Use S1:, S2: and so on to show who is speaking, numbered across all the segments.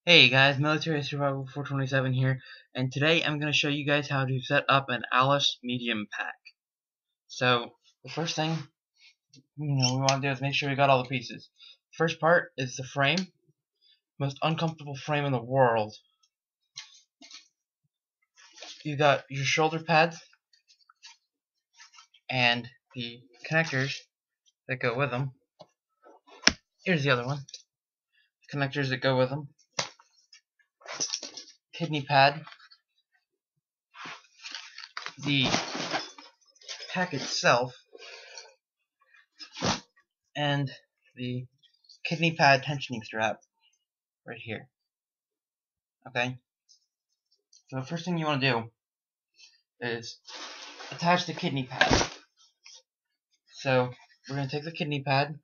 S1: Hey guys, Military Survival 427 here, and today I'm going to show you guys how to set up an Alice medium pack. So, the first thing we want to do is make sure we got all the pieces. First part is the frame, most uncomfortable frame in the world. You got your shoulder pads and the connectors that go with them. Here's the other one. Connectors that go with them. Kidney pad. The pack itself. And the kidney pad tensioning strap right here. Okay? So the first thing you want to do is attach the kidney pad. So we're going to take the kidney pad,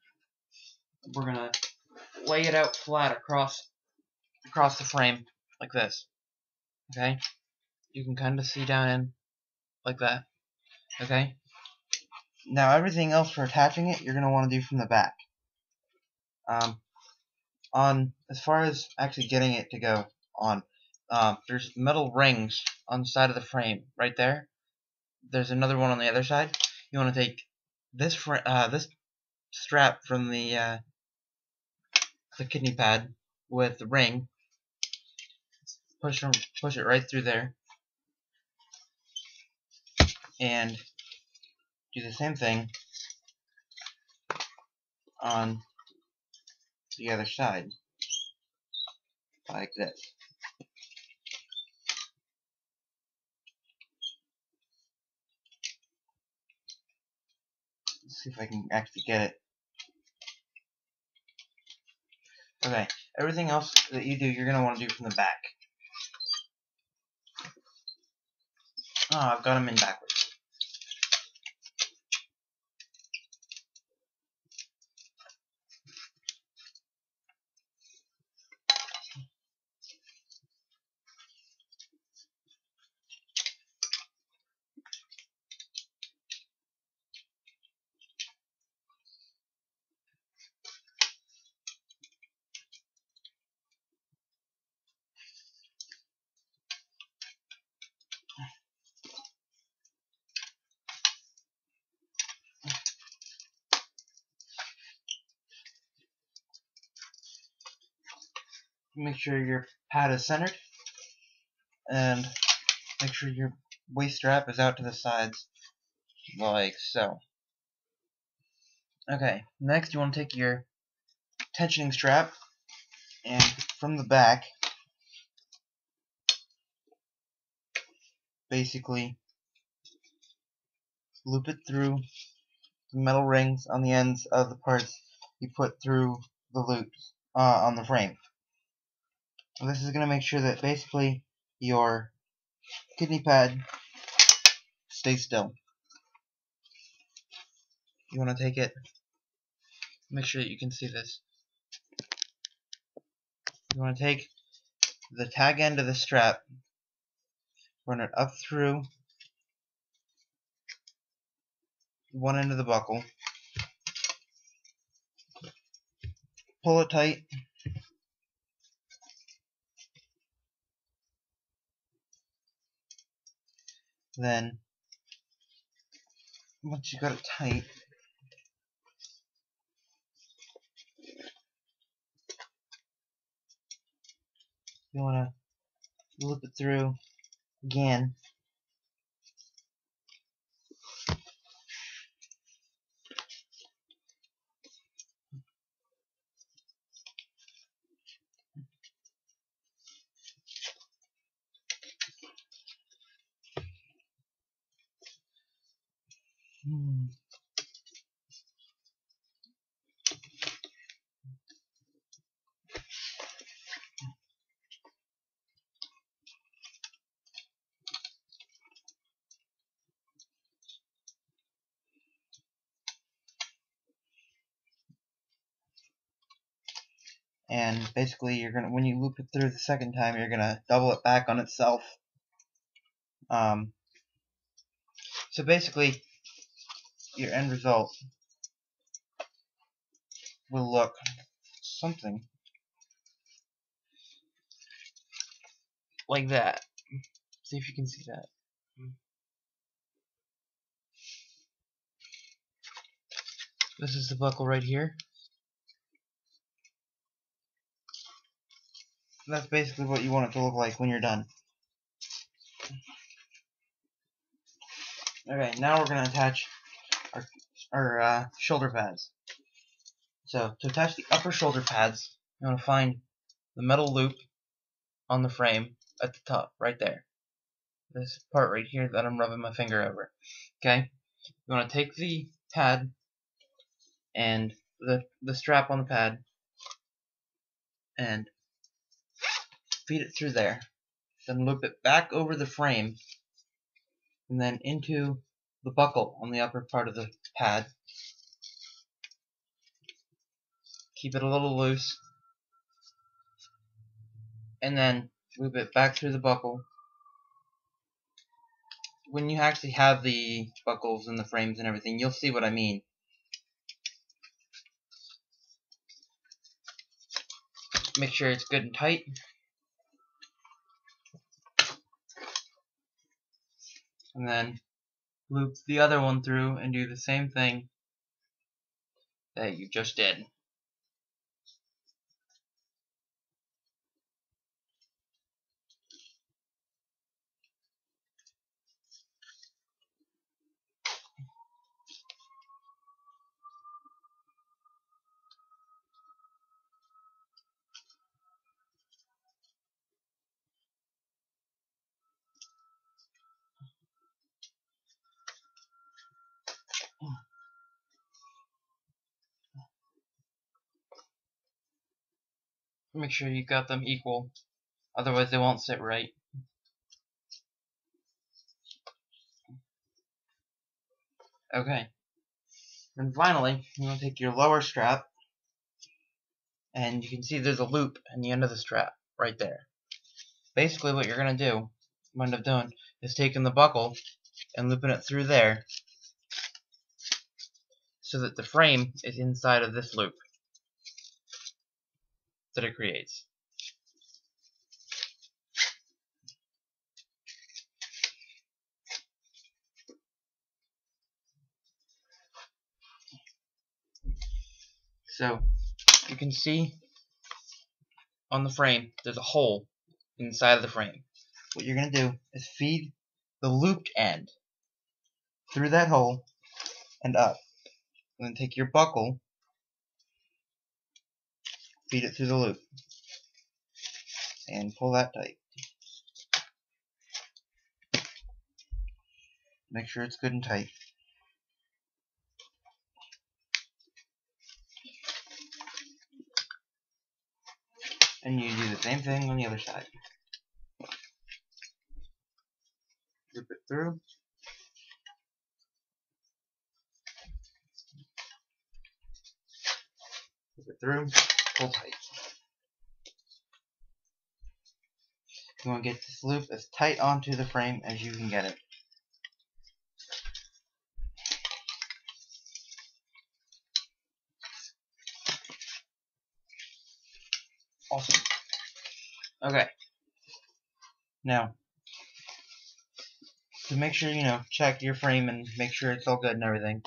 S1: we're going to lay it out flat across the frame like this. Okay? You can kind of see down in like that. Okay? Now everything else for attaching it, you're going to want to do from the back. On as far as actually getting it to go on, there's metal rings on the side of the frame right there. There's another one on the other side. You want to take this this strap from the kidney pad with the ring, push it right through there, and do the same thing on the other side, like this. Let's see if I can actually get it. Okay, everything else that you do, you're going to want to do from the back. Oh, I've got them in backwards. Make sure your pad is centered, and make sure your waist strap is out to the sides, like so. Okay, next you want to take your tensioning strap, and from the back, basically loop it through the metal rings on the ends of the parts you put through the loops on the frame. This is going to make sure that basically your kidney pad stays still. You want to take it, make sure that you can see this. You want to take the tag end of the strap, run it up through one end of the buckle, pull it tight, then once you got it tight, you want to loop it through again. And basically you're gonna, when you loop it through the second time, you're gonna double it back on itself. So basically your end result will look something like that. See if you can see that. This is the buckle right here. That's basically what you want it to look like when you're done. Okay, now we're going to attach our shoulder pads. So, to attach the upper shoulder pads, you want to find the metal loop on the frame at the top, right there. This part right here that I'm rubbing my finger over. Okay? You want to take the pad and the strap on the pad and feed it through there. Then loop it back over the frame and then into the buckle on the upper part of the pad. Keep it a little loose and then loop it back through the buckle. When you actually have the buckles and the frames and everything, you'll see what I mean. Make sure it's good and tight. And then loop the other one through and do the same thing that you just did. Make sure you got them equal, otherwise they won't sit right. Okay. And finally, you want to take your lower strap, and you can see there's a loop in the end of the strap, right there. Basically what you're going to do, end up doing, is taking the buckle and looping it through there, so that the frame is inside of this loop that it creates. So, you can see on the frame, there's a hole inside of the frame. What you're going to do is feed the looped end through that hole and up. And then take your buckle, feed it through the loop, and pull that tight. Make sure it's good and tight. And you do the same thing on the other side. Loop it through. Loop it through. Pull tight. You want to get this loop as tight onto the frame as you can get it. Awesome. Okay. Now, to make sure, check your frame and make sure it's all good and everything,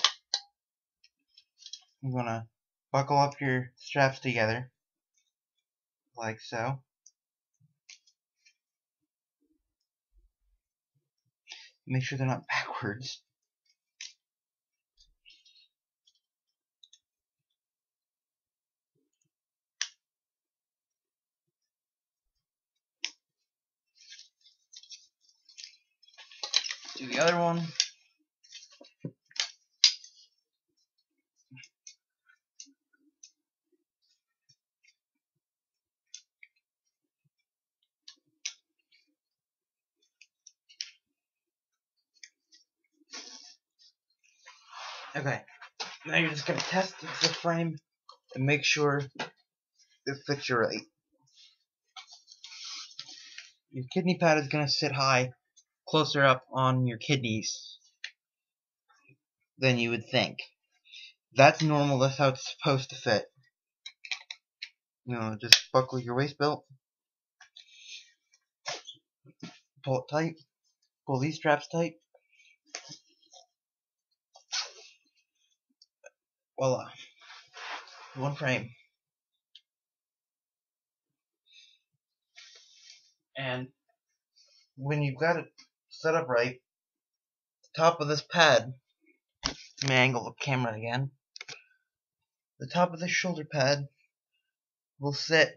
S1: you want to buckle up your straps together, like so. Make sure they're not backwards. Do the other one. Okay, now you're just going to test the frame and make sure it fits you right. Your kidney pad is going to sit high, closer up on your kidneys than you would think. That's normal, that's how it's supposed to fit. Just buckle your waist belt. pull it tight, pull these straps tight. Voila, one frame. And when you've got it set up right, the top of this pad, let me angle the camera again. The top of this shoulder pad will sit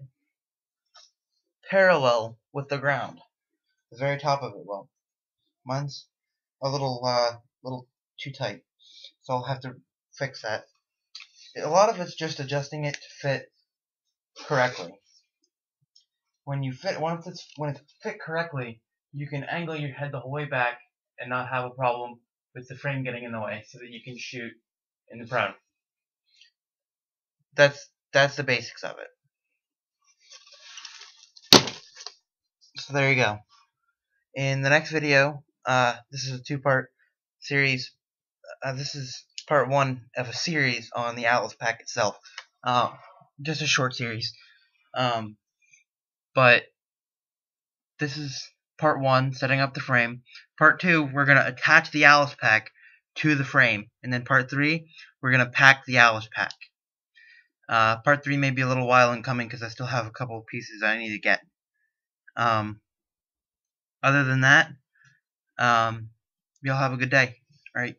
S1: parallel with the ground. The very top of it will. Mine's a little too tight, so I'll have to fix that. A lot of it's just adjusting it to fit correctly. When it's fit correctly, you can angle your head the whole way back and not have a problem with the frame getting in the way, so that you can shoot in the front. That's the basics of it. So there you go. In the next video, this is a two-part series. This is part one of a series on the Atlas pack itself. Just a short series. But this is part one, setting up the frame. Part two, we're going to attach the Atlas pack to the frame. And then part three, we're going to pack the Atlas pack. Part three may be a little while in coming because I still have a couple of pieces I need to get. Other than that, y'all have a good day. Alright.